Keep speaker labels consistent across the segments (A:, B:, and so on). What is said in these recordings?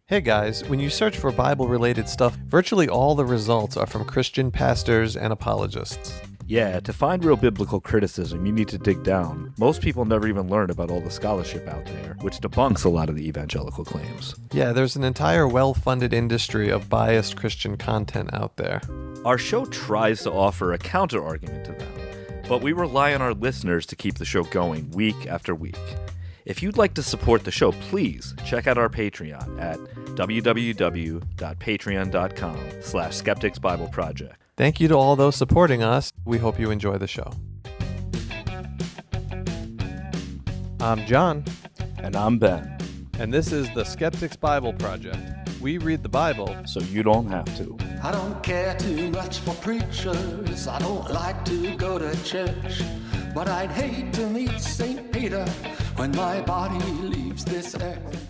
A: Hey guys, when you search for Bible-related stuff, virtually all the results are from Christian pastors and apologists.
B: Yeah, to find real biblical criticism, you need to dig down. Most people never even learn about all the scholarship out there, which debunks a lot of the evangelical claims.
A: Yeah, there's an entire well-funded industry of biased Christian content out there.
B: Our show tries to offer a counter-argument to them, but we rely on our listeners to keep the show going week after week. If you'd like to support the show, please check out our Patreon at www.patreon.com/Skeptics Bible Project.
A: Thank you to all those supporting us. We hope you enjoy the show. I'm John.
B: And I'm Ben.
A: And this is the Skeptics Bible Project. We read the Bible
B: so you don't have to.
C: I don't care too much for preachers. I don't like to go to church. But I'd hate to meet St. Peter when my body leaves this earth.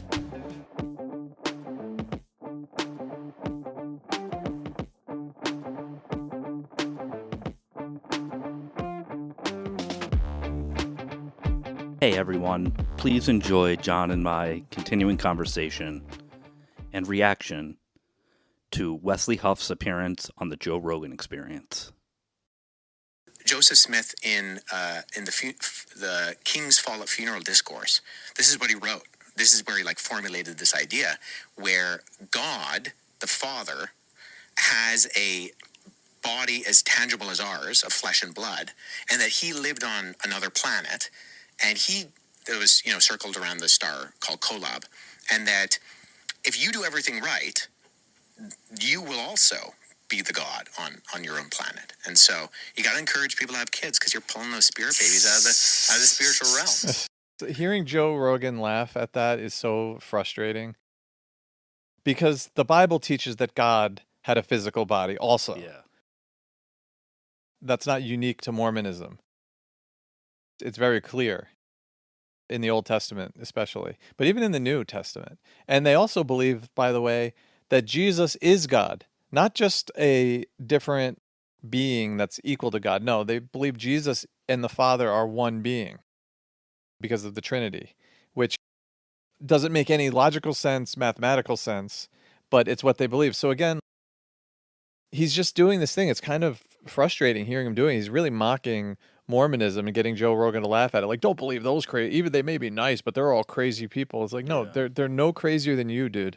D: Hey everyone, please enjoy John and my continuing conversation and reaction to Wesley Huff's appearance on the Joe Rogan Experience.
E: Joseph Smith in the King's Follett Funeral Discourse. This is what he wrote. This is where he formulated this idea where God, the Father, has a body as tangible as ours, of flesh and blood, and that he lived on another planet, and it was circled around the star called Kolob, and that if you do everything right, you will also be the God on your own planet. And so you got to encourage people to have kids because you're pulling those spirit babies out of the spiritual realm.
A: Hearing Joe Rogan laugh at that is so frustrating because the Bible teaches that God had a physical body also.
D: Yeah.
A: That's not unique to Mormonism. It's very clear in the Old Testament especially, but even in the New Testament. And they also believe, by the way, that Jesus is God. Not just a different being that's equal to God. No, they believe Jesus and the Father are one being because of the Trinity, which doesn't make any logical sense, mathematical sense, but it's what they believe. So again, he's just doing this thing. It's kind of frustrating hearing him doing it. He's really mocking Mormonism and getting Joe Rogan to laugh at it. Like, don't believe those crazy. Even they may be nice, but they're all crazy people. It's like, no, they're no crazier than you, dude.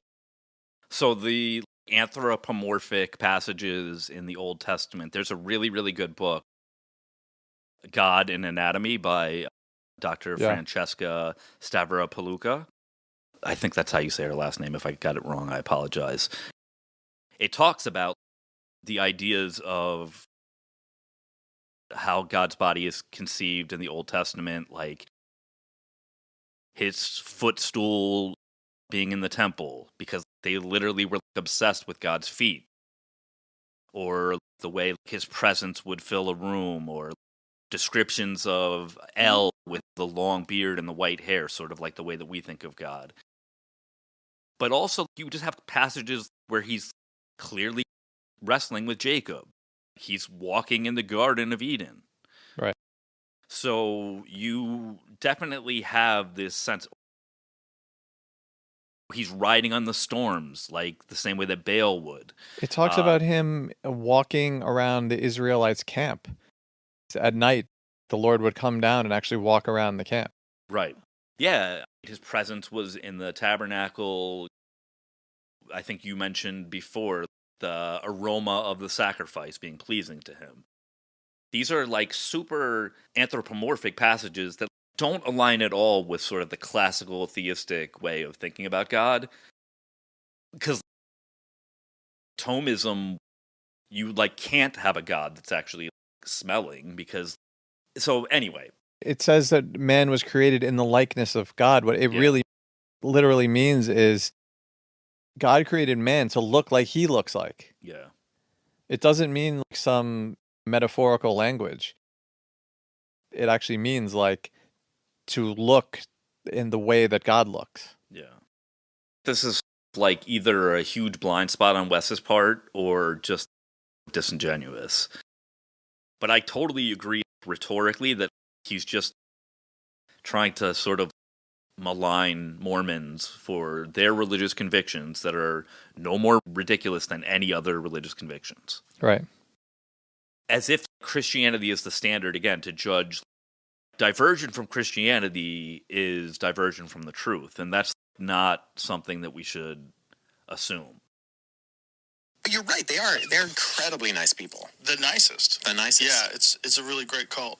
D: So the anthropomorphic passages in the Old Testament, there's a really, really good book, God in Anatomy by Dr. Francesca Stavropoulouka. I think that's how you say her last name. If I got it wrong, I apologize. It talks about the ideas of how God's body is conceived in the Old Testament, like his footstool being in the temple, because they literally were obsessed with God's feet, or the way his presence would fill a room, or descriptions of El with the long beard and the white hair, sort of like the way that we think of God. But also, you just have passages where he's clearly wrestling with Jacob. He's walking in the Garden of Eden.
A: Right.
D: So you definitely have this sense he's riding on the storms, like the same way that Baal would.
A: It talks about him walking around the Israelites' camp. At night, the Lord would come down and actually walk around the camp.
D: Right. Yeah, his presence was in the tabernacle. I think you mentioned before the aroma of the sacrifice being pleasing to him. These are like super anthropomorphic passages that don't align at all with sort of the classical theistic way of thinking about God. Because Thomism, you can't have a God that's actually smelling because... So anyway.
A: It says that man was created in the likeness of God. What it really literally means is God created man to look like he looks like.
D: Yeah.
A: It doesn't mean some metaphorical language. It actually means to look in the way that God looks.
D: Yeah. This is either a huge blind spot on Wes's part or just disingenuous. But I totally agree rhetorically that he's just trying to sort of malign Mormons for their religious convictions that are no more ridiculous than any other religious convictions.
A: Right.
D: As if Christianity is the standard, again, to judge. Diversion from Christianity is diversion from the truth, and that's not something that we should assume.
E: But you're right. They're incredibly nice people.
F: The nicest.
E: The nicest.
F: Yeah, it's a really great cult.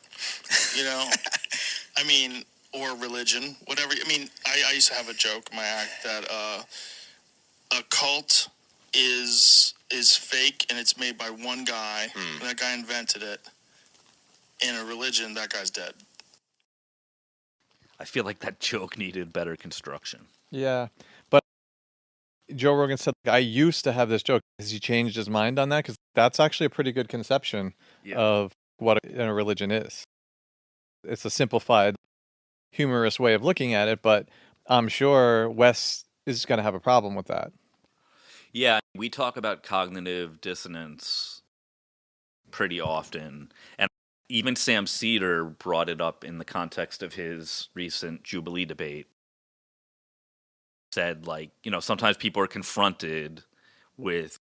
F: You know, I mean, or religion, whatever. I mean, I used to have a joke in my act that a cult is fake and it's made by one guy. And that guy invented it. In a religion, that guy's dead.
D: I feel like that joke needed better construction.
A: Yeah. But Joe Rogan said, I used to have this joke. Has he changed his mind on that? Because that's actually a pretty good conception of what a religion is. It's a simplified, humorous way of looking at it, but I'm sure Wes is going to have a problem with that.
D: Yeah, we talk about cognitive dissonance pretty often, and even Sam Cedar brought it up in the context of his recent Jubilee debate. Said, like, you know, sometimes people are confronted with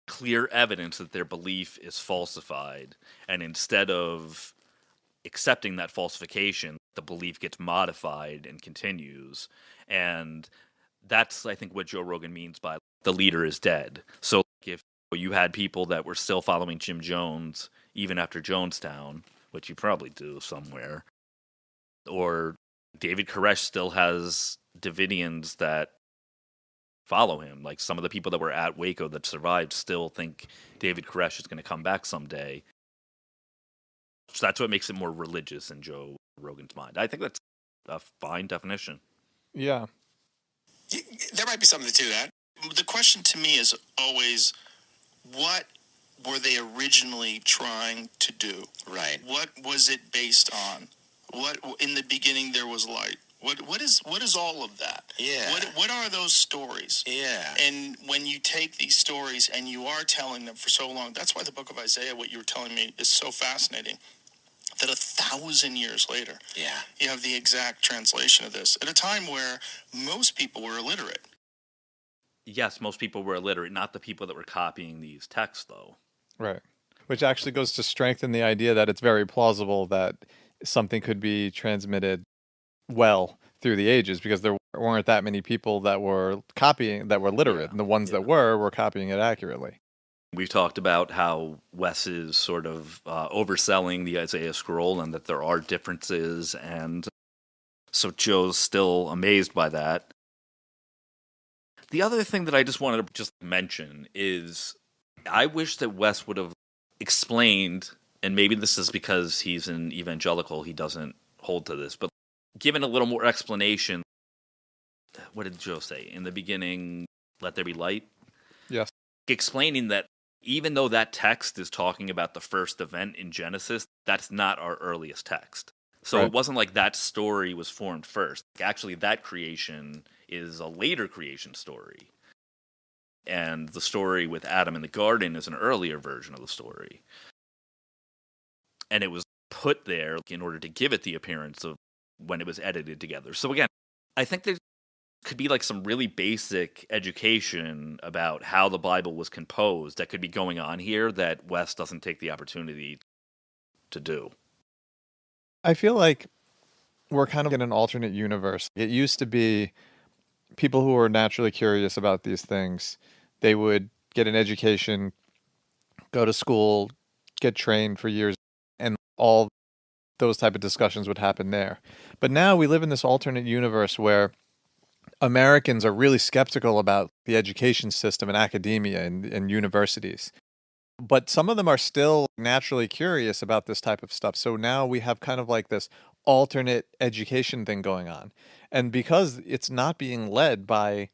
D: clear evidence that their belief is falsified, and instead of accepting that falsification, the belief gets modified and continues. And that's, I think, what Joe Rogan means by the leader is dead. So if you had people that were still following Jim Jones even after Jonestown, which you probably do somewhere, or David Koresh still has Davidians that follow him. Like some of the people that were at Waco that survived still think David Koresh is going to come back someday. So that's what makes it more religious in Joe Rogan's mind. I think that's a fine definition.
A: Yeah.
E: There might be something to that.
F: The question to me is always, what were they originally trying to do?
E: Right.
F: What was it based on? What in the beginning there was light? What is all of that?
E: Yeah.
F: What are those stories?
E: Yeah.
F: And when you take these stories and you are telling them for so long, that's why the book of Isaiah, what you were telling me, is so fascinating. That 1,000 years later, you have the exact translation of this at a time where most people were illiterate.
D: Yes, most people were illiterate, not the people that were copying these texts, though.
A: Right. Which actually goes to strengthen the idea that it's very plausible that something could be transmitted well through the ages, because there weren't that many people that were copying, that were literate, and the ones that were copying it accurately.
D: We've talked about how Wes is sort of overselling the Isaiah scroll and that there are differences, and so Joe's still amazed by that. The other thing that I just wanted to just mention is I wish that Wes would have explained, and maybe this is because he's an evangelical, he doesn't hold to this, but given a little more explanation. What did Joe say? In the beginning, let there be light?
A: Yes.
D: Explaining that even though that text is talking about the first event in Genesis, that's not our earliest text. So It wasn't like that story was formed first. Actually, that creation is a later creation story. And the story with Adam in the garden is an earlier version of the story. And it was put there in order to give it the appearance of when it was edited together. So again, I think there could be like some really basic education about how the Bible was composed that could be going on here that Wes doesn't take the opportunity to do.
A: I feel like we're kind of in an alternate universe. It used to be people who were naturally curious about these things, they would get an education, go to school, get trained for years, and all those type of discussions would happen there. But now we live in this alternate universe where Americans are really skeptical about the education system and academia and universities. But some of them are still naturally curious about this type of stuff. So now we have kind of like this alternate education thing going on. And because it's not being led by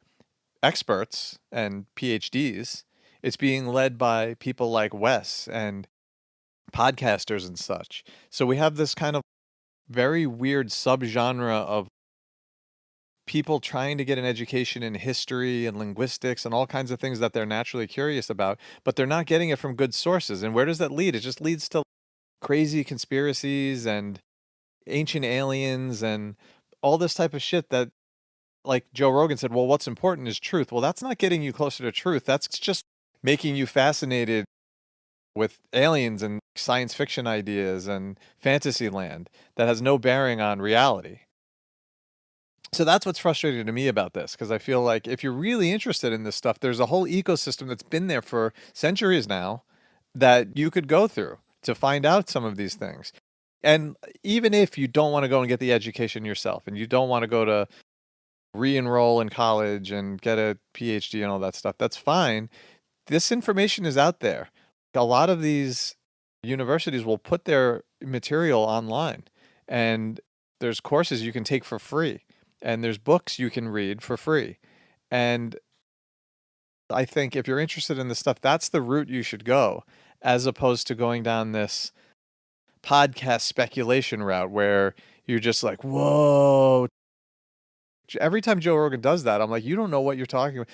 A: experts and PhDs, it's being led by people like Wes and podcasters and such. So we have this kind of very weird subgenre of people trying to get an education in history and linguistics and all kinds of things that they're naturally curious about, but they're not getting it from good sources. And where does that lead? It just leads to crazy conspiracies and ancient aliens and all this type of shit that, like Joe Rogan said, well, what's important is truth. Well, that's not getting you closer to truth. That's just making you fascinated with aliens and science fiction ideas and fantasy land that has no bearing on reality. So that's what's frustrating to me about this, because I feel like if you're really interested in this stuff, there's a whole ecosystem that's been there for centuries now that you could go through to find out some of these things. And even if you don't want to go and get the education yourself, and you don't want to go to re-enroll in college and get a PhD and all that stuff, that's fine. This information is out there. A lot of these universities will put their material online, and there's courses you can take for free, and there's books you can read for free. And I think if you're interested in this stuff, that's the route you should go, as opposed to going down this podcast speculation route where you're just like, whoa. Every time Joe Rogan does that, I'm like, you don't know what you're talking about.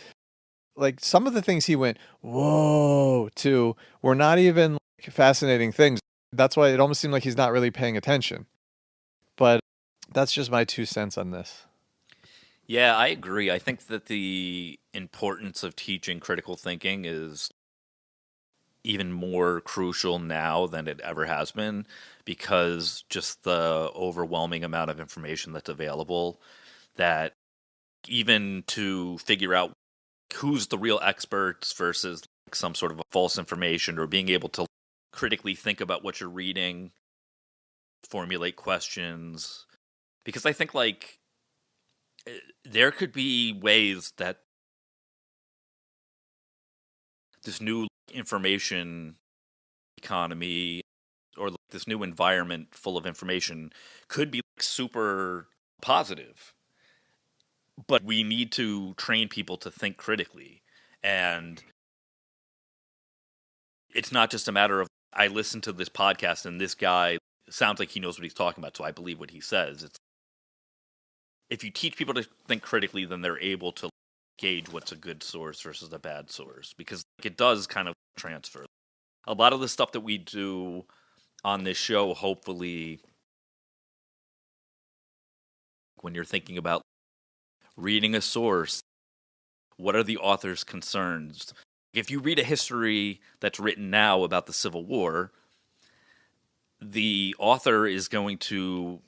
A: Like, some of the things he went, whoa, to were not even like fascinating things. That's why it almost seemed like he's not really paying attention. But that's just my 2 cents on this.
D: Yeah, I agree. I think that the importance of teaching critical thinking is even more crucial now than it ever has been, because just the overwhelming amount of information that's available, that even to figure out who's the real experts versus some sort of false information, or being able to critically think about what you're reading, formulate questions. Because I think, like, there could be ways that this new information economy, or this new environment full of information, could be super positive. But we need to train people to think critically. And it's not just a matter of, I listen to this podcast and this guy sounds like he knows what he's talking about, so I believe what he says. It's, if you teach people to think critically, then they're able to gauge what's a good source versus a bad source, because it does kind of transfer. A lot of the stuff that we do on this show, hopefully, when you're thinking about reading a source, what are the author's concerns? If you read a history that's written now about the Civil War, the author is going to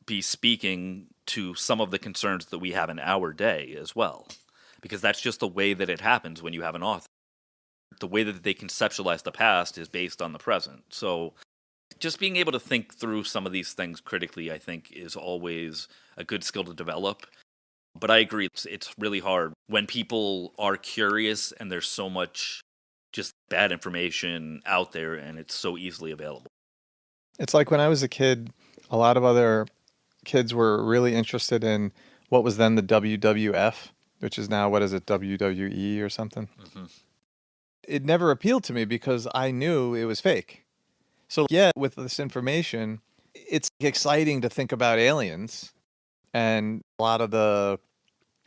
D: be speaking to some of the concerns that we have in our day as well, because that's just the way that it happens when you have an author. The way that they conceptualize the past is based on the present. So just being able to think through some of these things critically, I think, is always a good skill to develop. But I agree, it's really hard when people are curious and there's so much just bad information out there and it's so easily available.
A: It's like when I was a kid, a lot of other kids were really interested in what was then the WWF, which is now, what is it, WWE or something?
D: Mm-hmm.
A: It never appealed to me because I knew it was fake. So yeah, with this information, it's exciting to think about aliens and a lot of the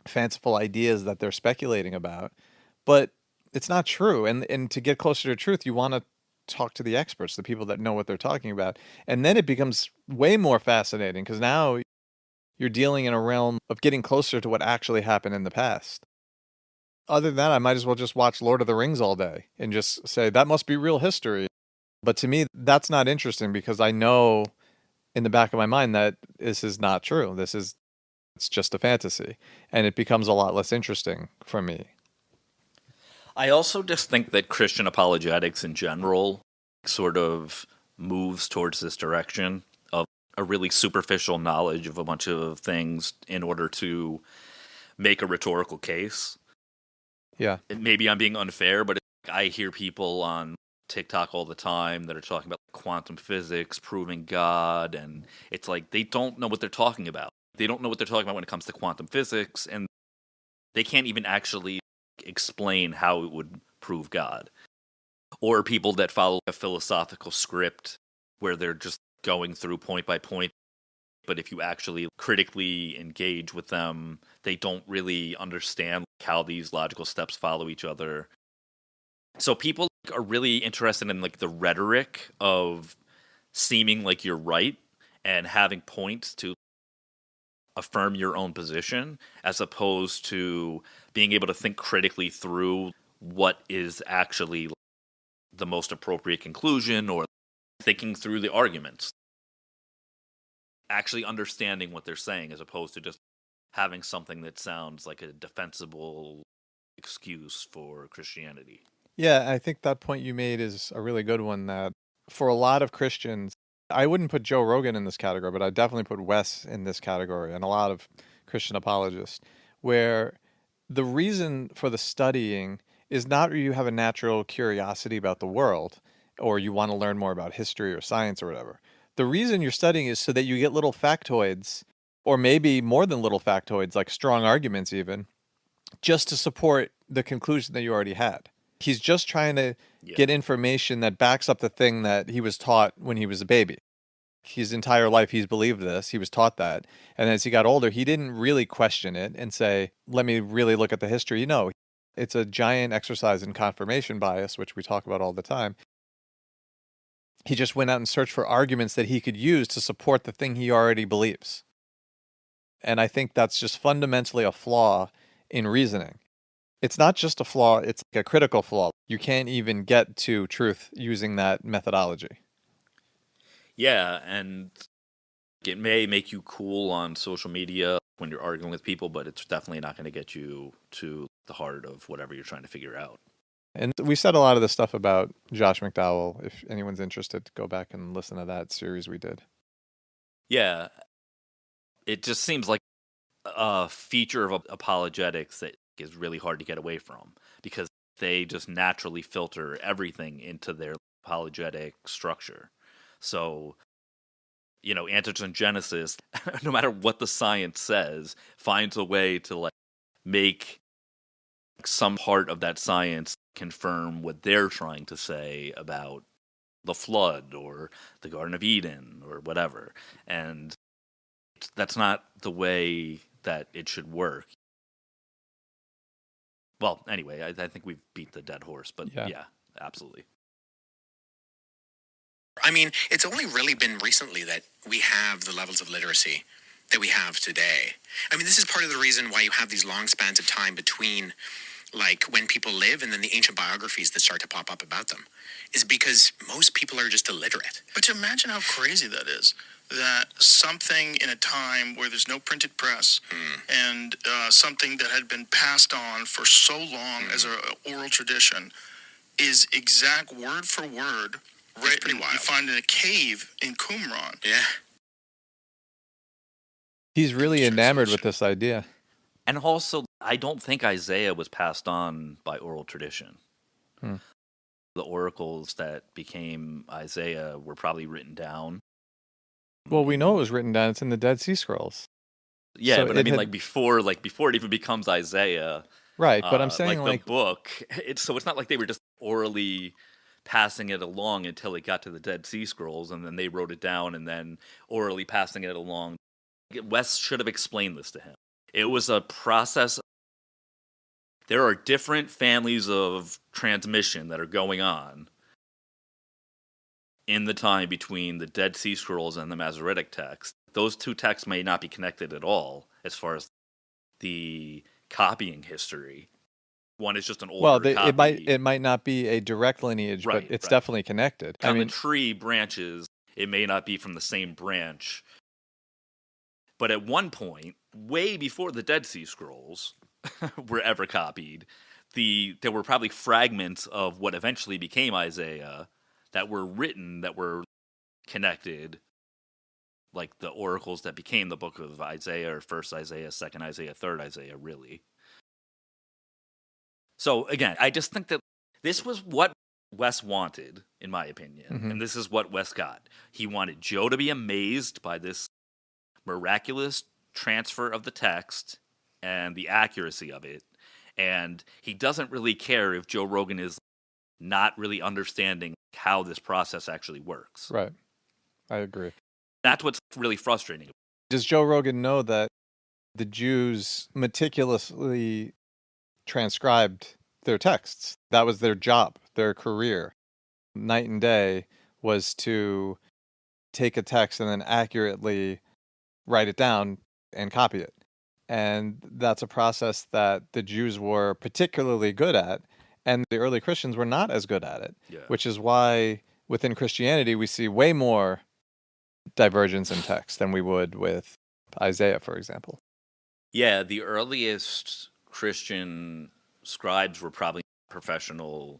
A: fanciful ideas that they're speculating about, but it's not true. And to get closer to truth, you want to talk to the experts, the people that know what they're talking about. And then it becomes way more fascinating, because now you're dealing in a realm of getting closer to what actually happened in the past. Other than that, I might as well just watch Lord of the Rings all day and just say, that must be real history. But to me, that's not interesting, because I know in the back of my mind that this is not true. It's just a fantasy. And it becomes a lot less interesting for me.
D: I also just think that Christian apologetics in general sort of moves towards this direction of a really superficial knowledge of a bunch of things in order to make a rhetorical case.
A: Yeah.
D: Maybe I'm being unfair, but I hear people on TikTok all the time that are talking about quantum physics, proving God, and it's like they don't know what they're talking about. They don't know what they're talking about when it comes to quantum physics, and they can't even actually explain how it would prove God. Or people that follow a philosophical script where they're just going through point by point, but if you actually critically engage with them, they don't really understand how these logical steps follow each other. So people are really interested in like the rhetoric of seeming like you're right and having points to affirm your own position as opposed to being able to think critically through what is actually the most appropriate conclusion or thinking through the arguments. Actually understanding what they're saying as opposed to just having something that sounds like a defensible excuse for Christianity.
A: Yeah, I think that point you made is a really good one, that for a lot of Christians, I wouldn't put Joe Rogan in this category, but I definitely put Wes in this category and a lot of Christian apologists, where the reason for the studying is not you have a natural curiosity about the world or you want to learn more about history or science or whatever. The reason you're studying is so that you get little factoids, or maybe more than little factoids, like strong arguments even, just to support the conclusion that you already had. He's just trying to get information that backs up the thing that he was taught when he was a baby. His entire life he's believed this, he was taught that. And as he got older, he didn't really question it and say, let me really look at the history. No, it's a giant exercise in confirmation bias, which we talk about all the time. He just went out and searched for arguments that he could use to support the thing he already believes. And I think that's just fundamentally a flaw in reasoning. It's not just a flaw, it's like a critical flaw. You can't even get to truth using that methodology.
D: Yeah, and it may make you cool on social media when you're arguing with people, but it's definitely not going to get you to the heart of whatever you're trying to figure out.
A: And we said a lot of this stuff about Josh McDowell. If anyone's interested, go back and listen to that series we did.
D: Yeah, it just seems like a feature of apologetics that is really hard to get away from because they just naturally filter everything into their apologetic structure. So, Anderson Genesis, no matter what the science says, finds a way to make some part of that science confirm what they're trying to say about the flood or the Garden of Eden or whatever. And that's not the way that it should work. Well, anyway, I think we've beat the dead horse, but yeah, absolutely.
E: I mean, it's only really been recently that we have the levels of literacy that we have today. I mean, this is part of the reason why you have these long spans of time between, like, when people live and then the ancient biographies that start to pop up about them, is because most people are just illiterate.
F: But to imagine how crazy that is, that something in a time where there's no printed press and something that had been passed on for so long as an oral tradition is exact word for word written. You find in a cave in Qumran.
E: Yeah.
A: He's really enamored with this idea.
D: And also, I don't think Isaiah was passed on by oral tradition. The oracles that became Isaiah were probably written down.
A: Well, we know it was written down. It's in the Dead Sea Scrolls.
D: Yeah,
A: So
D: but I mean, before it even becomes Isaiah.
A: Right, but I'm saying
D: the book. So it's not like they were just orally passing it along until it got to the Dead Sea Scrolls, and then they wrote it down, and then orally passing it along. Wes should have explained this to him. It was a process. There are different families of transmission that are going on in the time between the Dead Sea Scrolls and the Masoretic text. Those two texts may not be connected at all as far as the copying history. One is just an older copy.
A: It might not be a direct lineage, but it's definitely connected.
D: The tree branches, it may not be from the same branch. But at one point, way before the Dead Sea Scrolls were ever copied, there were probably fragments of what eventually became Isaiah that were written, that were connected, like the oracles that became the book of Isaiah, or first Isaiah, second Isaiah, third Isaiah, really. So again, I just think that this was what Wes wanted, in my opinion, and this is what Wes got. He wanted Joe to be amazed by this miraculous transfer of the text and the accuracy of it, and he doesn't really care if Joe Rogan is not really understanding how this process actually works.
A: Right. I agree.
D: That's what's really frustrating.
A: Does Joe Rogan know that the Jews meticulously transcribed their texts? That was their job, their career. Night and day was to take a text and then accurately write it down and copy it. And that's a process that the Jews were particularly good at, and the early Christians were not as good at it,
B: Yeah.
A: which is why within Christianity we see way more divergence in text than we would with Isaiah, for example.
D: Yeah, the earliest Christian scribes were probably professional,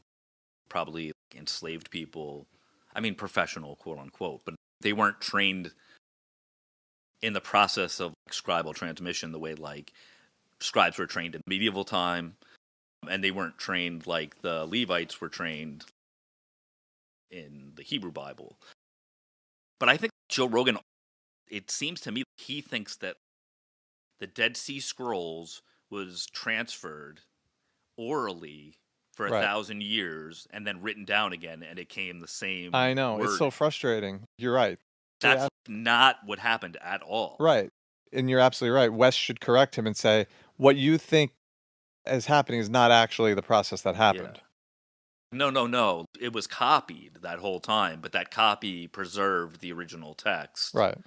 D: probably enslaved people. I mean, professional, quote unquote, but they weren't trained in the process of scribal transmission the way like scribes were trained in medieval time, and they weren't trained like the Levites were trained in the Hebrew Bible. But I think Joe Rogan, it seems to me he thinks that the Dead Sea Scrolls was transferred orally for
A: Right.
D: 1,000 years and then written down again, and it came the same
A: I know, it's so
D: wording.
A: frustrating. You're right.
D: That's not what happened at all.
A: Right. And you're absolutely right. Wes should correct him and say, what you think is happening is not actually the process that happened.
D: Yeah. No. It was copied that whole time, but that copy preserved the original text.
A: Right.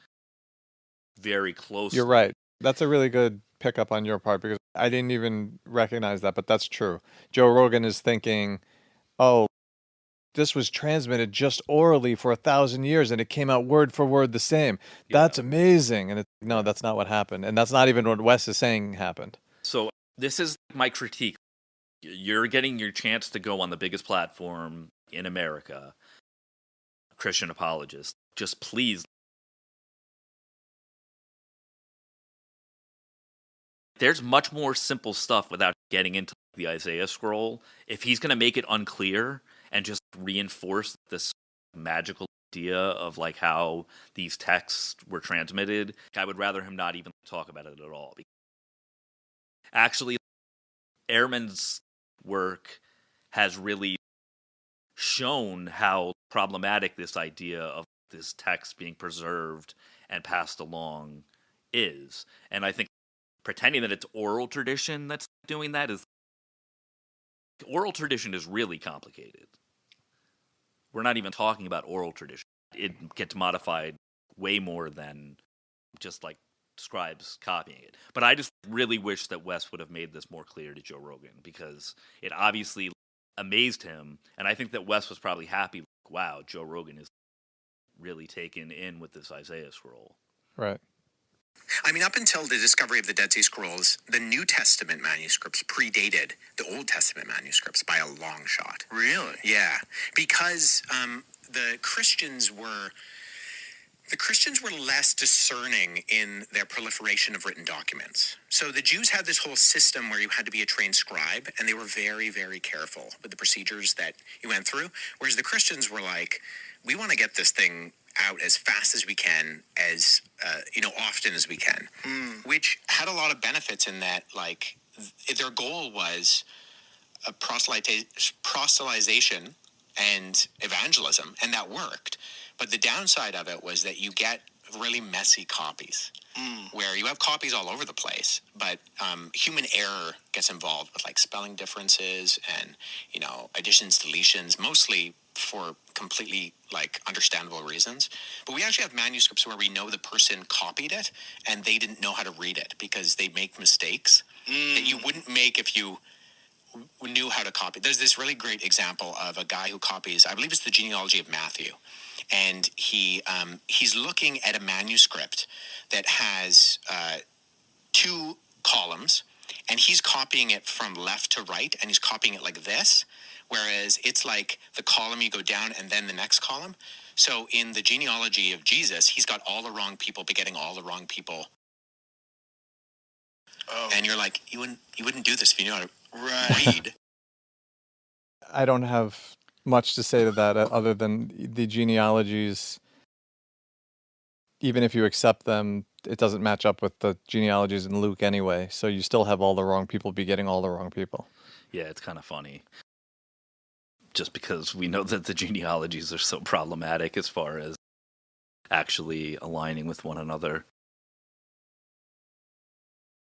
D: Very closely.
A: You're right. That's a really good pickup on your part because I didn't even recognize that, but that's true. Joe Rogan is thinking, oh, this was transmitted just orally for 1,000 years and it came out word for word the same.
D: Yeah.
A: That's amazing. And no, that's not what happened. And that's not even what Wes is saying happened.
D: So this is my critique. You're getting your chance to go on the biggest platform in America, Christian apologist. Just please. There's much more simple stuff without getting into the Isaiah scroll. If he's going to make it unclear and just reinforce this magical idea of like how these texts were transmitted, I would rather him not even talk about it at all. Actually, Ehrman's work has really shown how problematic this idea of this text being preserved and passed along is. And I think pretending that it's oral tradition that's doing that is... Oral tradition is really complicated. We're not even talking about oral tradition. It gets modified way more than just like scribes copying it. But I just really wish that Wes would have made this more clear to Joe Rogan because it obviously amazed him. And I think that Wes was probably happy, like, wow, Joe Rogan is really taken in with this Isaiah scroll.
A: Right.
E: I mean, up until the discovery of the Dead Sea Scrolls, the New Testament manuscripts predated the Old Testament manuscripts by a long shot.
F: Really?
E: Yeah, because the Christians were less discerning in their proliferation of written documents. So the Jews had this whole system where you had to be a trained scribe, and they were very, very careful with the procedures that you went through. Whereas the Christians were like, we want to get this thing out as fast as we can, as often as we can, which had a lot of benefits in that, like, their goal was a proselytization and evangelism, and that worked. But the downside of it was that you get really messy copies, where you have copies all over the place, but human error gets involved with like spelling differences and additions, deletions, mostly for completely like understandable reasons. But we actually have manuscripts where we know the person copied it and they didn't know how to read it because they make mistakes that you wouldn't make if you knew how to copy. There's this really great example of a guy who copies, I believe it's the genealogy of Matthew, and he's looking at a manuscript that has 2 columns, and he's copying it from left to right, and he's copying it like this, whereas it's like the column you go down and then the next column. So in the genealogy of Jesus, he's got all the wrong people begetting all the wrong people. Oh. And you're like, you wouldn't do this if you knew how to read.
A: I don't have much to say to that other than the genealogies, even if you accept them, it doesn't match up with the genealogies in Luke anyway. So you still have all the wrong people begetting all the wrong people.
D: Yeah, it's kind of funny. Just because we know that the genealogies are so problematic as far as actually aligning with one another.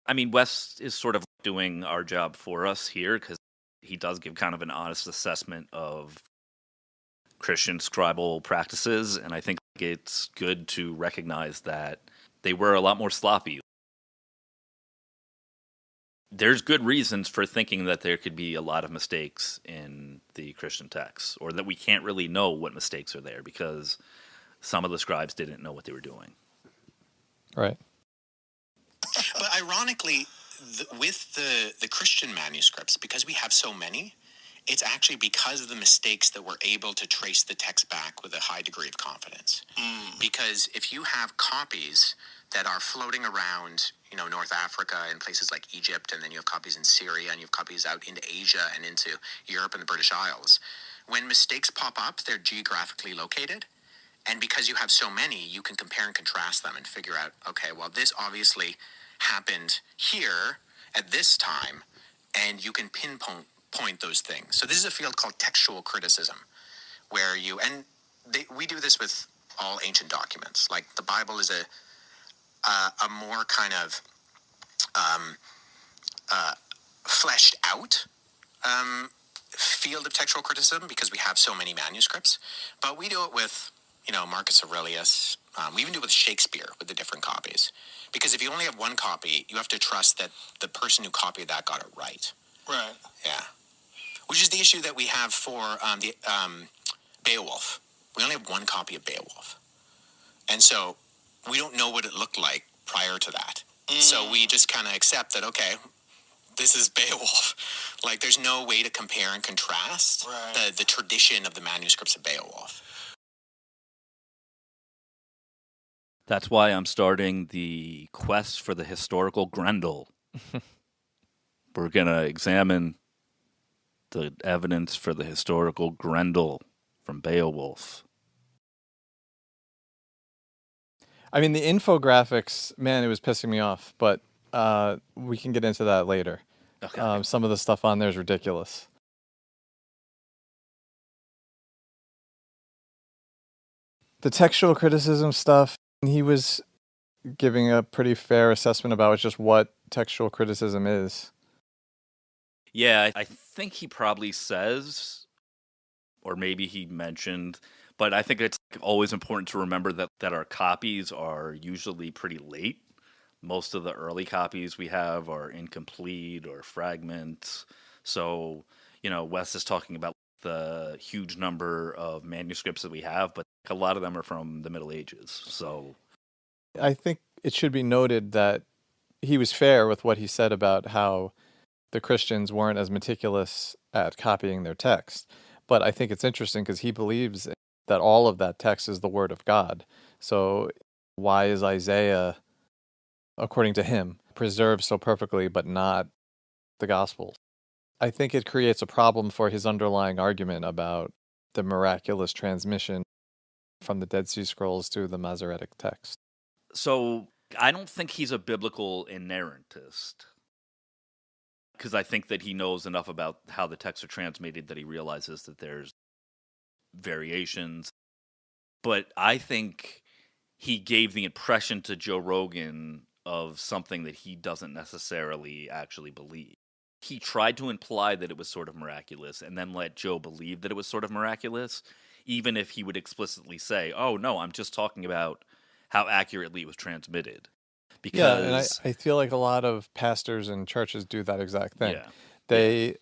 D: I mean, Wes is sort of doing our job for us here because he does give kind of an honest assessment of Christian scribal practices, and I think it's good to recognize that they were a lot more sloppy. there's good reasons for thinking that there could be a lot of mistakes in the Christian texts, or that we can't really know what mistakes are there because some of the scribes didn't know what they were doing.
A: Right.
E: But ironically, with the Christian manuscripts, because we have so many, it's actually because of the mistakes that we're able to trace the text back with a high degree of confidence. Because if you have copies that are floating around, North Africa and places like Egypt, and then you have copies in Syria, and you have copies out into Asia and into Europe and the British Isles, when mistakes pop up, they're geographically located. And because you have so many, you can compare and contrast them and figure out, okay, well, this obviously happened here at this time, and you can pinpoint those things. So this is a field called textual criticism, where we do this with all ancient documents. Like the Bible is a more kind of fleshed out field of textual criticism because we have so many manuscripts. But we do it with, Marcus Aurelius. We even do it with Shakespeare with the different copies. Because if you only have one copy, you have to trust that the person who copied that got it right.
F: Right.
E: Yeah. Which is the issue that we have for the Beowulf. We only have one copy of Beowulf. And so we don't know what it looked like prior to that. So we just kind of accept that, okay, this is Beowulf. Like, there's no way to compare and contrast the tradition of the manuscripts of Beowulf.
D: That's why I'm starting the quest for the historical Grendel. We're going to examine the evidence for the historical Grendel from Beowulf.
A: I mean, the infographics, man, it was pissing me off, but we can get into that later.
D: Okay.
A: Some of the stuff on there is ridiculous. The textual criticism stuff, he was giving a pretty fair assessment about just what textual criticism is.
D: Yeah, I think he probably says, or maybe he mentioned, but I think it's always important to remember that our copies are usually pretty late. Most of the early copies we have are incomplete or fragments. So, Wes is talking about the huge number of manuscripts that we have, but a lot of them are from the Middle Ages. So
A: I think it should be noted that he was fair with what he said about how the Christians weren't as meticulous at copying their text. But I think it's interesting because he believes that all of that text is the word of God. So why is Isaiah, according to him, preserved so perfectly but not the Gospels? I think it creates a problem for his underlying argument about the miraculous transmission from the Dead Sea Scrolls to the Masoretic text.
D: So I don't think he's a biblical inerrantist, because I think that he knows enough about how the texts are transmitted that he realizes that there's variations. But I think he gave the impression to Joe Rogan of something that he doesn't necessarily actually believe. He tried to imply that it was sort of miraculous and then let Joe believe that it was sort of miraculous, even if he would explicitly say, oh, no, I'm just talking about how accurately it was transmitted. Because,
A: yeah, and I feel like a lot of pastors and churches do that exact thing.
D: Yeah.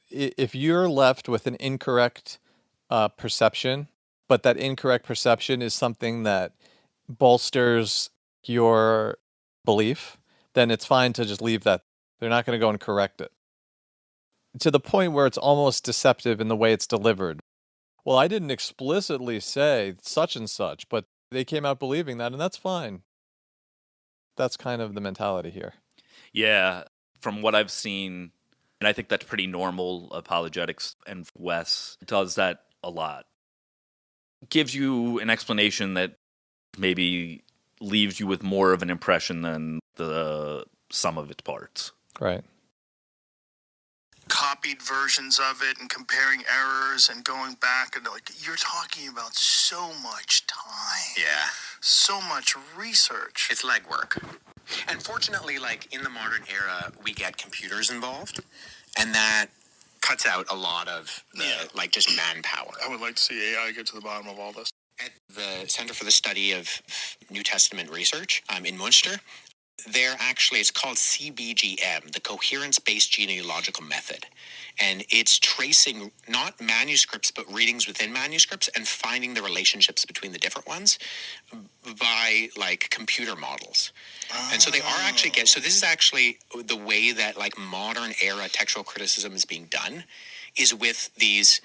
A: If you're left with an incorrect perception, but that incorrect perception is something that bolsters your belief, then it's fine to just leave that. They're not going to go and correct it. To the point where it's almost deceptive in the way it's delivered. Well, I didn't explicitly say such and such, but they came out believing that, and that's fine. That's kind of the mentality here.
D: Yeah, from what I've seen, and I think that's pretty normal, apologetics, and Wes does that a lot. Gives you an explanation that maybe leaves you with more of an impression than the sum of its parts.
A: Right.
F: Copied versions of it and comparing errors and going back, and you're talking about so much time.
E: Yeah.
F: So much research.
E: It's legwork. And fortunately, in the modern era, we get computers involved, and that cuts out a lot of just manpower.
F: I would like to see AI get to the bottom of all this.
E: At the Center for the Study of New Testament Research in Munster, they're actually, it's called CBGM, the Coherence-Based Genealogical Method. And it's tracing not manuscripts, but readings within manuscripts and finding the relationships between the different ones by like computer models. And so they are actually so this is actually the way that like modern era textual criticism is being done, is with these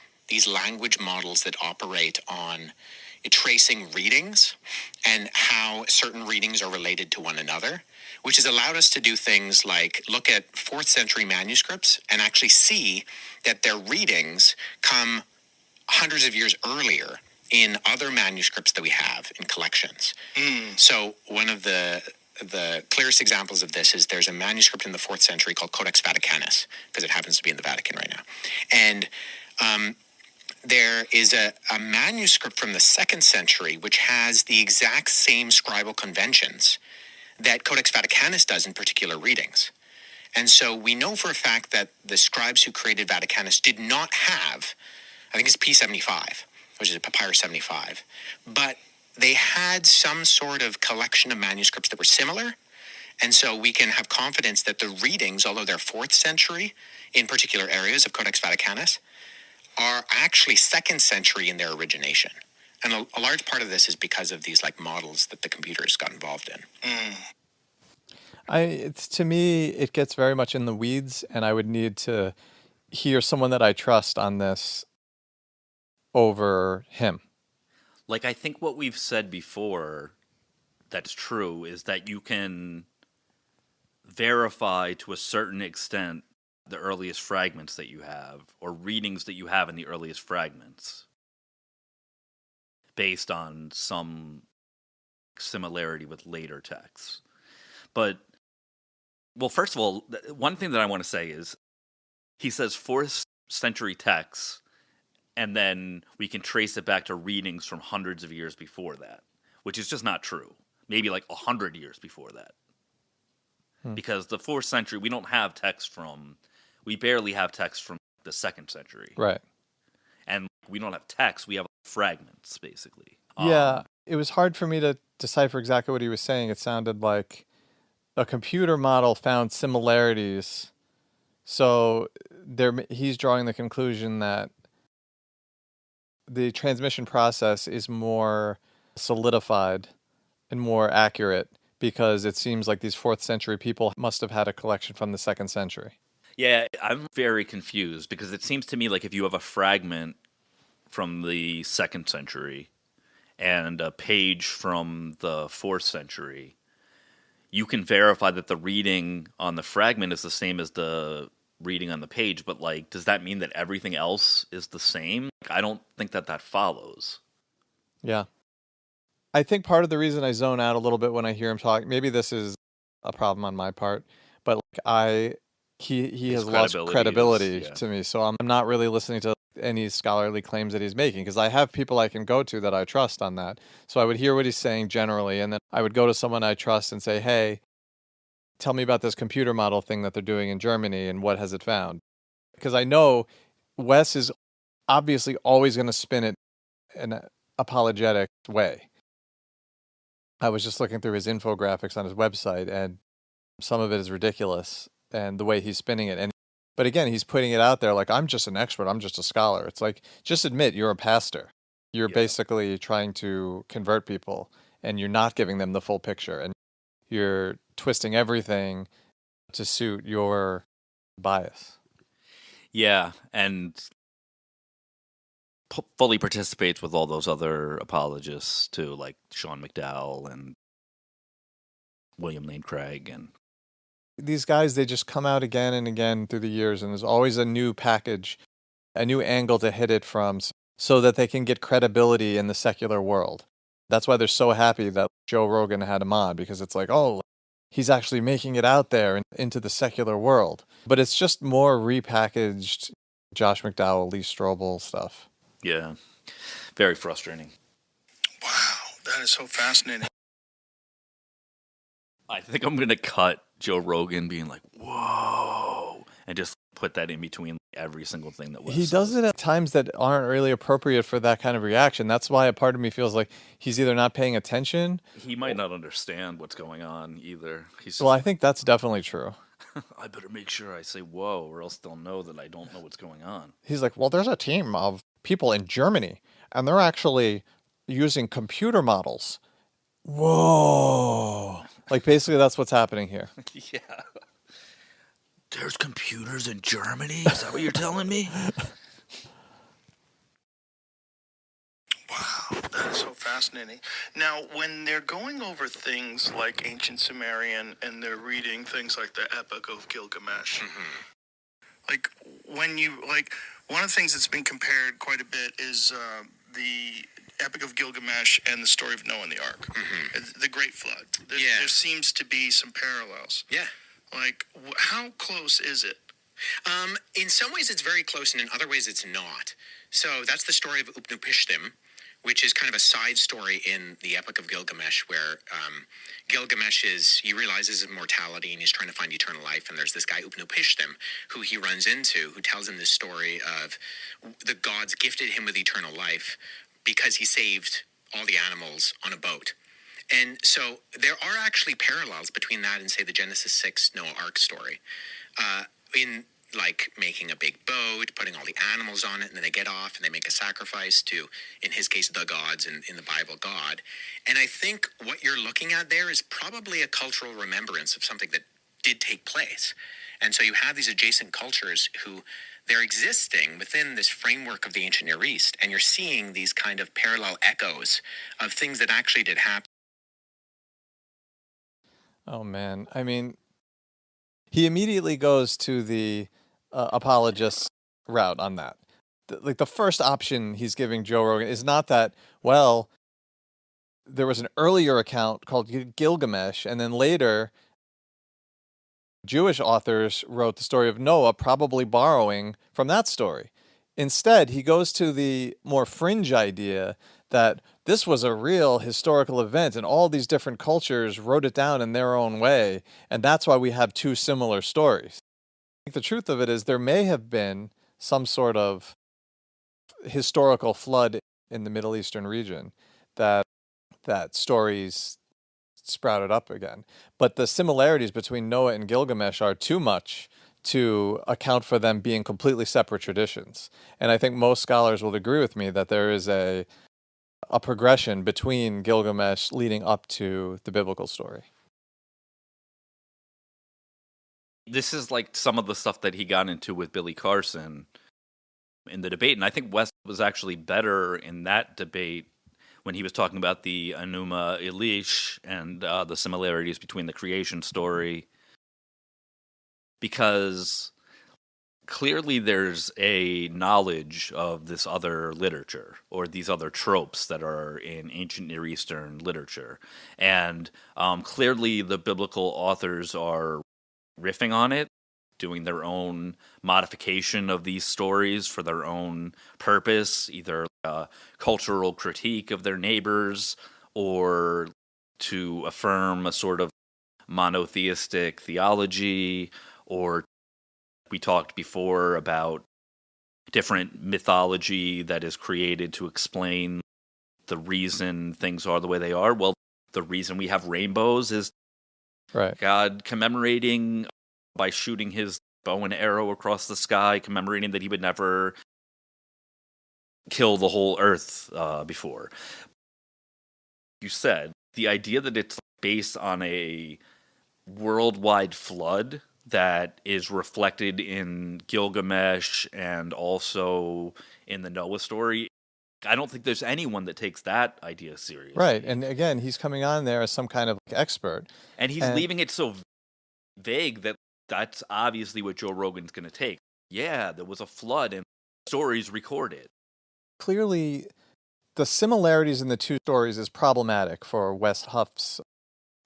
E: language models that operate on tracing readings and how certain readings are related to one another, which has allowed us to do things like look at 4th century manuscripts and actually see that their readings come hundreds of years earlier in other manuscripts that we have in collections. So one of the clearest examples of this is there's a manuscript in the 4th century called Codex Vaticanus, because it happens to be in the Vatican right now. And there is a manuscript from the 2nd century which has the exact same scribal conventions that Codex Vaticanus does in particular readings. And so we know for a fact that the scribes who created Vaticanus did not have, I think it's P75, which is a Papyrus 75, but they had some sort of collection of manuscripts that were similar. And so we can have confidence that the readings, although they're 4th century in particular areas of Codex Vaticanus, are actually 2nd century in their origination. And a large part of this is because of these like models that the computers got involved in.
A: To me, it gets very much in the weeds, and I would need to hear someone that I trust on this over him.
D: Like, I think what we've said before that's true is that you can verify to a certain extent the earliest fragments that you have, or readings that you have in the earliest fragments, based on some similarity with later texts. But, well, first of all, one thing that I want to say is, he says 4th century texts, and then we can trace it back to readings from hundreds of years before that, which is just not true. Maybe like 100 years before that. Because the 4th century, we don't have text from, we barely have text from the 2nd century.
A: Right.
D: And we don't have text, we have fragments, basically.
A: Yeah, it was hard for me to decipher exactly what he was saying. It sounded like a computer model found similarities. So he's drawing the conclusion that the transmission process is more solidified and more accurate because it seems like these 4th century people must have had a collection from the 2nd century.
D: Yeah, I'm very confused because it seems to me like if you have a fragment from the 2nd century and a page from the 4th century, you can verify that the reading on the fragment is the same as the reading on the page, but like, does that mean that everything else is the same? I don't think that follows.
A: Yeah. I think part of the reason I zone out a little bit when I hear him talk, maybe this is a problem on my part, but like he has lost credibility to me, so I'm not really listening to any scholarly claims that he's making, because I have people I can go to that I trust on that. So I would hear what he's saying generally, and then I would go to someone I trust and say, hey, tell me about this computer model thing that they're doing in Germany and what has it found? Because I know Wes is obviously always going to spin it in an apologetic way. I was just looking through his infographics on his website, and some of it is ridiculous, and the way he's spinning it. But again, he's putting it out there like, I'm just an expert, I'm just a scholar. It's like, just admit you're a pastor. You're basically trying to convert people, and you're not giving them the full picture, and you're twisting everything to suit your bias.
D: Yeah, and fully participates with all those other apologists too, like Sean McDowell and William Lane Craig. And
A: these guys, they just come out again and again through the years, and there's always a new package, a new angle to hit it from, so that they can get credibility in the secular world. That's why they're so happy that Joe Rogan had him on, because it's like, oh, he's actually making it out there and into the secular world. But it's just more repackaged Josh McDowell, Lee Strobel stuff.
D: Yeah, very frustrating.
F: Wow, that is so fascinating.
D: I think I'm going to cut Joe Rogan being like, whoa, and just put that in between every single thing that Wes
A: He does
D: says.
A: it at times that aren't really appropriate for that kind of reaction. That's why a part of me feels like he's either not paying attention.
D: He might not understand what's going on either. He's just
A: Well, I think that's definitely true.
D: I better make sure I say whoa, or else they'll know that I don't know what's going on.
A: He's like, well, there's a team of people in Germany, and they're actually using computer models. Whoa. Like, basically, that's what's happening here.
D: Yeah. There's computers in Germany? Is that what you're telling me?
F: Wow, that is so fascinating. Now, when they're going over things like ancient Sumerian and they're reading things like the Epic of Gilgamesh, like when you one of the things that's been compared quite a bit is the Epic of Gilgamesh and the story of Noah and the Ark, the Great Flood. There seems to be some parallels.
E: Yeah.
F: Like, how close is it?
E: In some ways, it's very close, and in other ways, it's not. So that's the story of Upnapishtim, which is kind of a side story in the Epic of Gilgamesh, where Gilgamesh he realizes his mortality, and he's trying to find eternal life. And there's this guy, Upnapishtim, who he runs into, who tells him this story of the gods gifted him with eternal life because he saved all the animals on a boat. And so there are actually parallels between that and, say, the Genesis 6 Noah Ark story. In, like, making a big boat, putting all the animals on it, and then they get off and they make a sacrifice to, in his case, the gods, and in the Bible, God. And I think what you're looking at there is probably a cultural remembrance of something that did take place. And so you have these adjacent cultures who they're existing within this framework of the ancient Near East, and you're seeing these kind of parallel echoes of things that actually did happen.
A: Oh, man. I mean, he immediately goes to the apologist route on that. The first option he's giving Joe Rogan is not that, well, there was an earlier account called Gilgamesh, and then later Jewish authors wrote the story of Noah, probably borrowing from that story. Instead, he goes to the more fringe idea that this was a real historical event and all these different cultures wrote it down in their own way, and that's why we have two similar stories. I think the truth of it is there may have been some sort of historical flood in the Middle Eastern region that stories sprouted up again. But the similarities between Noah and Gilgamesh are too much to account for them being completely separate traditions. And I think most scholars will agree with me that there is a progression between Gilgamesh leading up to the biblical story.
D: This is like some of the stuff that he got into with Billy Carson in the debate. And I think Wes was actually better in that debate when he was talking about the Enuma Elish and the similarities between the creation story. Because clearly there's a knowledge of this other literature or these other tropes that are in ancient Near Eastern literature. And clearly the biblical authors are riffing on it, doing their own modification of these stories for their own purpose, either a cultural critique of their neighbors or to affirm a sort of monotheistic theology, or we talked before about different mythology that is created to explain the reason things are the way they are. Well, the reason we have rainbows is
A: Right.
D: God commemorating by shooting his bow and arrow across the sky, commemorating that he would never kill the whole earth before. You said the idea that it's based on a worldwide flood that is reflected in Gilgamesh and also in the Noah story. I don't think there's anyone that takes that idea seriously.
A: Right. And again, he's coming on there as some kind of expert.
D: And he's leaving it so vague that that's obviously what Joe Rogan's going to take. Yeah, there was a flood and stories recorded.
A: Clearly, the similarities in the two stories is problematic for Wes Huff's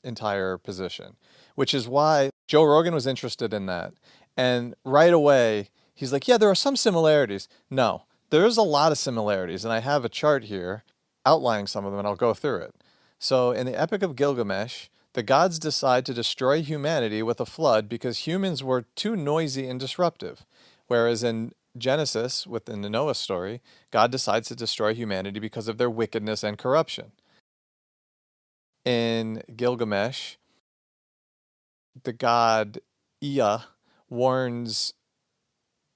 A: entire position, which is why Joe Rogan was interested in that. And right away, he's like, yeah, there are some similarities. No, there's a lot of similarities. And I have a chart here outlining some of them, and I'll go through it. So in the Epic of Gilgamesh, The gods decide to destroy humanity with a flood because humans were too noisy and disruptive. Whereas in Genesis, within the Noah story, God decides to destroy humanity because of their wickedness and corruption. In Gilgamesh, the god Ea warns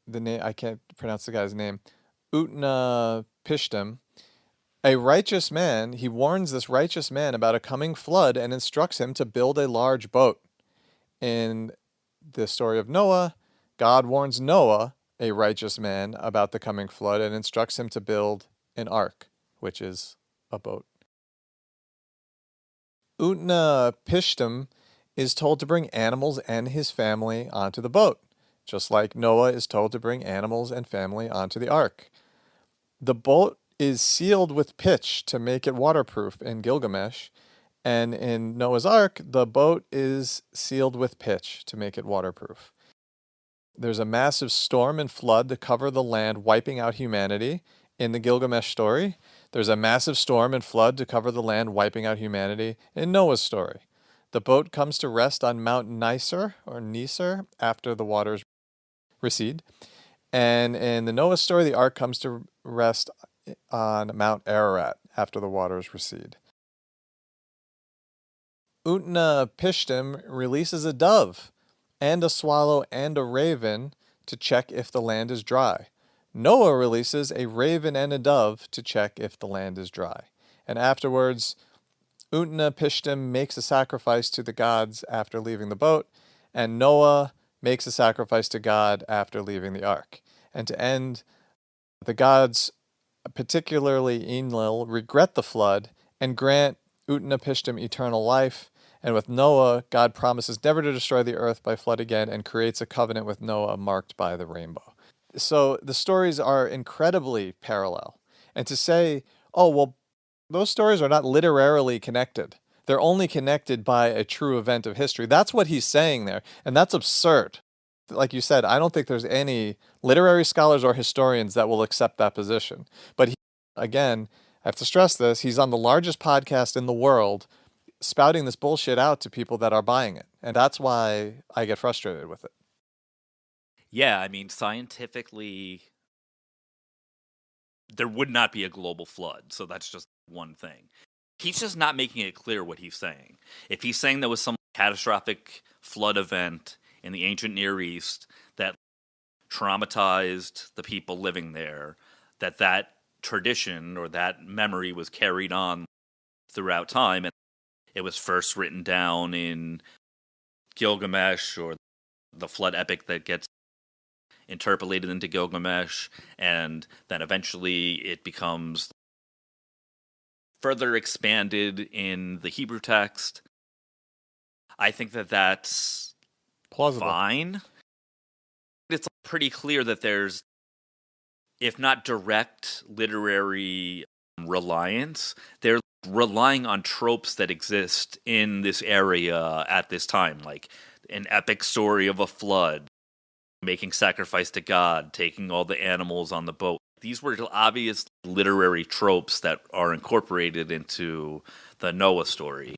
A: the name, I can't pronounce the guy's name, Utnapishtim, a righteous man. He warns this righteous man about a coming flood and instructs him to build a large boat. In the story of Noah, God warns Noah, a righteous man, about the coming flood and instructs him to build an ark, which is a boat. Utnapishtim is told to bring animals and his family onto the boat, just like Noah is told to bring animals and family onto the ark. The boat is sealed with pitch to make it waterproof in Gilgamesh, and in Noah's Ark, the boat is sealed with pitch to make it waterproof. There's a massive storm and flood to cover the land, wiping out humanity in the Gilgamesh story. There's a massive storm and flood to cover the land, wiping out humanity in Noah's story. The boat comes to rest on Mount Nisr after the waters recede. And in the Noah story, the ark comes to rest on Mount Ararat after the waters recede. Utnapishtim releases a dove and a swallow and a raven to check if the land is dry. Noah releases a raven and a dove to check if the land is dry. And afterwards, Utnapishtim makes a sacrifice to the gods after leaving the boat, and Noah makes a sacrifice to God after leaving the ark. And to end, the gods, particularly Enlil, regret the flood and grant Utnapishtim eternal life. And with Noah, God promises never to destroy the earth by flood again and creates a covenant with Noah marked by the rainbow. So the stories are incredibly parallel. And to say, oh, well, those stories are not literarily connected. They're only connected by a true event of history. That's what he's saying there. And that's absurd. Like you said, I don't think there's any literary scholars or historians that will accept that position. But again, I have to stress this, he's on the largest podcast in the world spouting this bullshit out to people that are buying it. And that's why I get frustrated with it.
D: Yeah, I mean, scientifically, there would not be a global flood. So that's just one thing. He's just not making it clear what he's saying. If he's saying there was some catastrophic flood event in the ancient Near East that traumatized the people living there, that tradition or that memory was carried on throughout time, and it was first written down in Gilgamesh, or the flood epic that gets interpolated into Gilgamesh, and then eventually it becomes further expanded in the Hebrew text. I think that's
A: plausible.
D: Fine. It's pretty clear that there's, if not direct literary reliance, they're relying on tropes that exist in this area at this time, like an epic story of a flood, making sacrifice to God, taking all the animals on the boat. These were obvious literary tropes that are incorporated into the Noah story.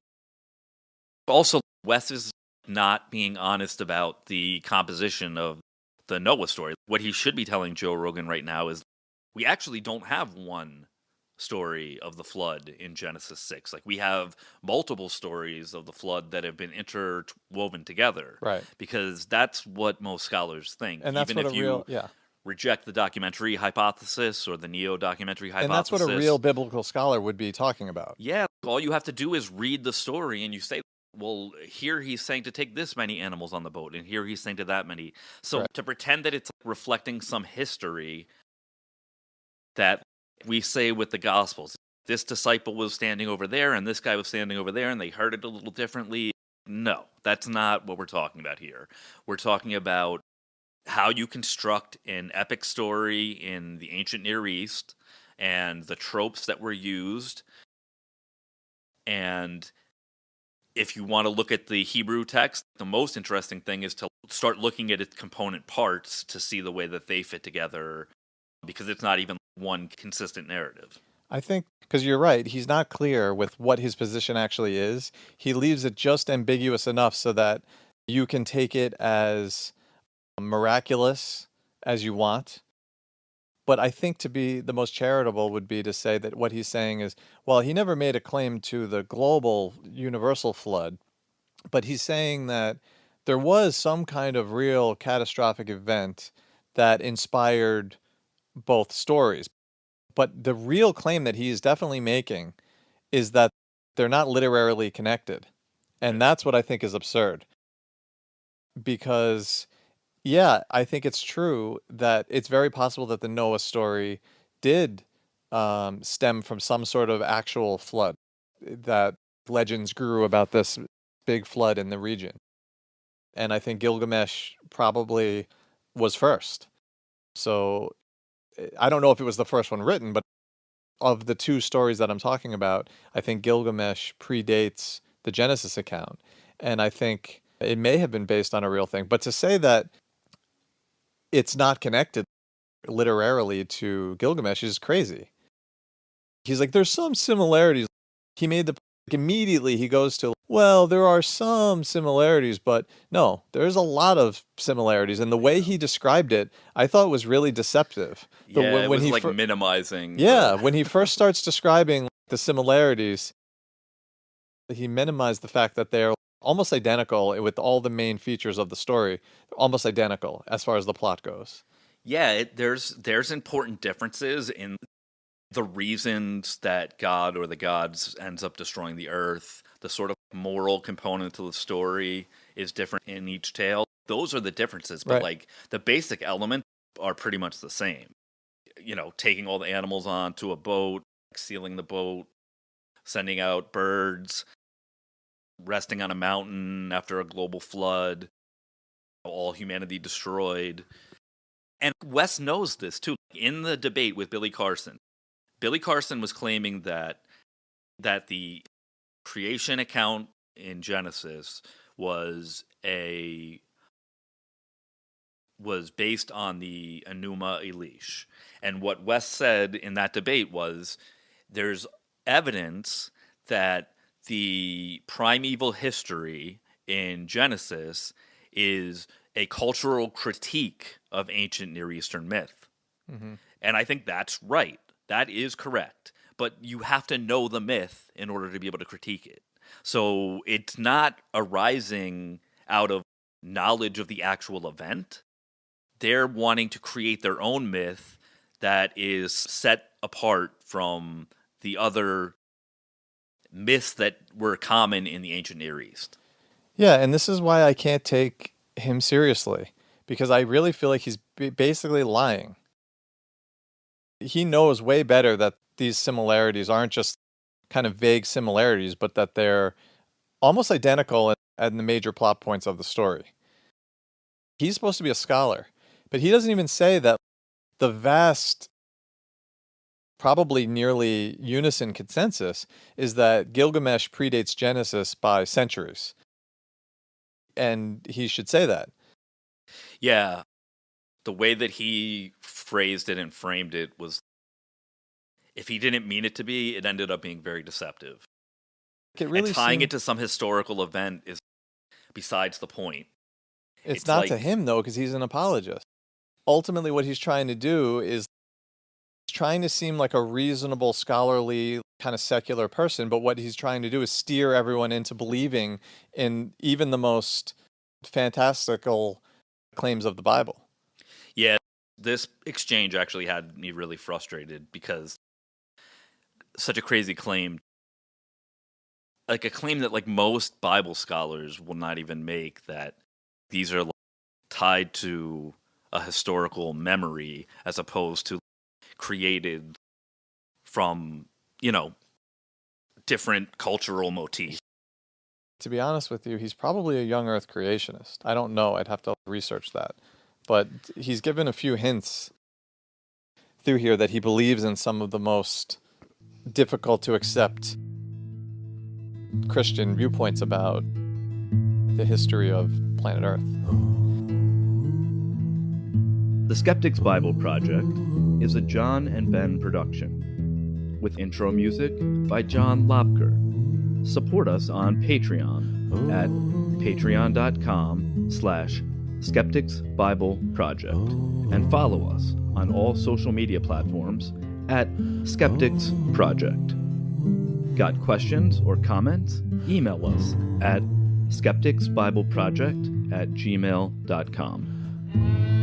D: Also, Wes is not being honest about the composition of the Noah story. What he should be telling Joe Rogan right now is we actually don't have one story of the flood in Genesis 6. Like, we have multiple stories of the flood that have been interwoven together.
A: Right.
D: Because that's what most scholars think.
A: And that's
D: even
A: what
D: if you reject the documentary hypothesis or the neo-documentary hypothesis.
A: And that's what a real biblical scholar would be talking about.
D: Yeah. All you have to do is read the story and you say, well, here he's saying to take this many animals on the boat, and here he's saying to that many. So to pretend that it's reflecting some history that we say with the Gospels, this disciple was standing over there, and this guy was standing over there, and they heard it a little differently. No, that's not what we're talking about here. We're talking about how you construct an epic story in the ancient Near East, and the tropes that were used, and if you want to look at the Hebrew text, the most interesting thing is to start looking at its component parts to see the way that they fit together, because it's not even one consistent narrative.
A: I think, because you're right, he's not clear with what his position actually is. He leaves it just ambiguous enough so that you can take it as miraculous as you want. But I think to be the most charitable would be to say that what he's saying is, well, he never made a claim to the global universal flood, but he's saying that there was some kind of real catastrophic event that inspired both stories. But the real claim that he is definitely making is that they're not literarily connected. And that's what I think is absurd. Because, yeah, I think it's true that it's very possible that the Noah story did stem from some sort of actual flood, that legends grew about this big flood in the region. And I think Gilgamesh probably was first. So I don't know if it was the first one written, but of the two stories that I'm talking about, I think Gilgamesh predates the Genesis account. And I think it may have been based on a real thing. But to say that it's not connected literarily to Gilgamesh is crazy. He's like, there's some similarities. He made the immediately he goes to, well, there are some similarities, but no, there's a lot of similarities. And the way he described it, I thought was really deceptive.
D: Yeah, it was like minimizing.
A: Yeah, when he first starts describing the similarities, he minimized the fact that they're almost identical with all the main features of the story, almost identical as far as the plot goes.
D: Yeah, there's important differences in the reasons that God or the gods ends up destroying the earth. The sort of moral component to the story is different in each tale. Those are the differences, but like the basic elements are pretty much the same. You know, taking all the animals onto a boat, sealing the boat, sending out birds, resting on a mountain after a global flood, all humanity destroyed. And Wes knows this too. In the debate with Billy Carson was claiming that the creation account in Genesis was based on the Enuma Elish. And what Wes said in that debate was there's evidence that the primeval history in Genesis is a cultural critique of ancient Near Eastern myth. Mm-hmm. And I think that's right. That is correct. But you have to know the myth in order to be able to critique it. So it's not arising out of knowledge of the actual event. They're wanting to create their own myth that is set apart from the other myths that were common in the ancient Near East.
A: Yeah, and this is why I can't take him seriously, because I really feel like he's basically lying. He knows way better that these similarities aren't just kind of vague similarities, but that they're almost identical at the major plot points of the story. He's supposed to be a scholar, but he doesn't even say that the vast, probably nearly unison consensus is that Gilgamesh predates Genesis by centuries. And he should say that.
D: Yeah. The way that he phrased it and framed it was, if he didn't mean it to be, it ended up being very deceptive. And tying it to some historical event is besides the point.
A: It's not to him, though, because he's an apologist. Ultimately, what he's trying to do is trying to seem like a reasonable, scholarly, kind of secular person, but what he's trying to do is steer everyone into believing in even the most fantastical claims of the Bible.
D: Yeah, this exchange actually had me really frustrated because such a crazy claim, like a claim that like most Bible scholars will not even make, that these are tied to a historical memory as opposed to created from, different cultural motifs.
A: To be honest with you, he's probably a young Earth creationist. I don't know. I'd have to research that. But he's given a few hints through here that he believes in some of the most difficult to accept Christian viewpoints about the history of planet Earth.
B: The Skeptics Bible Project is a John and Ben production. with intro music by John Lobker. Support us on Patreon at patreon.com/Skeptics Bible Project and follow us on all social media platforms at Skeptics Project. Got questions or comments? Email us at skepticsbibleproject@gmail.com.